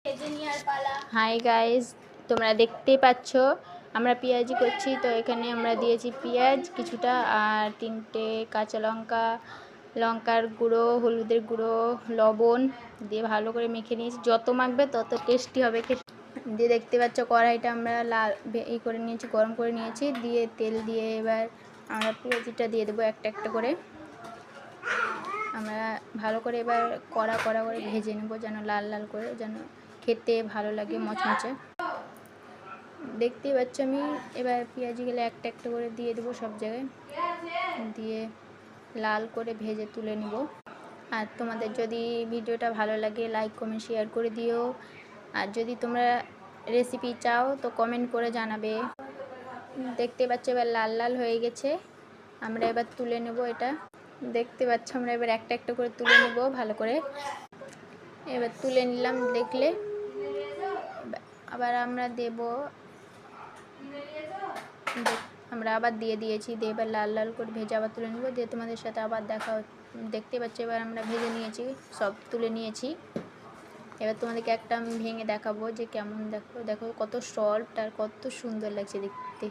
Hi guys, তোমরা দেখতেই পাচ্ছ আমরা পেঁয়াজি করছি। তো এখানে আমরা দিয়েছি পেঁয়াজ কিছুটা আর 3টে কাঁচা লঙ্কা, লঙ্কার গুঁড়ো, হলুদের গুঁড়ো, লবণ দিয়ে ভালো করে মেখে নিয়েছি। যত মাখবে তত টেস্টি হবে খেতে। দিয়ে দেখতে পাচ্ছ কড়াইটা আমরা লাল করে নিয়েছি, গরম করে নিয়েছি। দিয়ে তেল দিয়ে এবার আমরা পেঁয়াজিটা দিয়ে দেবো একটা একটা করে। আমরা ভালো করে এবার কড়া করে ভেজে নেব, যেন লাল লাল করে, যেন খেতে ভালো লাগে, মচমচে। দেখতেই পাচ্ছ আমি এবার পেঁয়াজিগুলো একটা একটা করে দিয়ে দেবো সব জায়গায়, দিয়ে লাল করে ভেজে তুলে নিব। আর তোমাদের যদি ভিডিওটা ভালো লাগে লাইক কমেন্ট শেয়ার করে দিও। আর যদি তোমরা রেসিপি চাও তো কমেন্ট করে জানাবে। দেখতে পাচ্ছ এবার লাল লাল হয়ে গেছে, আমরা এবার তুলে নেব এটা। দেখতে পাচ্ছ আমরা এবার একটা একটা করে তুলে নেব ভালো করে। এবার তুলে নিলাম, দেখলে আবার আমরা দেব, আমরা আবার দিয়ে দিয়েছি। দিয়ে এবার লাল লাল করে ভেজে আবার তুলে নেব, দিয়ে তোমাদের সাথে আবার দেখা। দেখতে পাচ্ছ এবার আমরা ভেজে নিয়েছি, সব তুলে নিয়েছি। এবার তোমাদেরকে একটা আমি ভেঙে দেখাবো যে কেমন, দেখো দেখো কত সফট আর কত সুন্দর লাগছে দেখতে।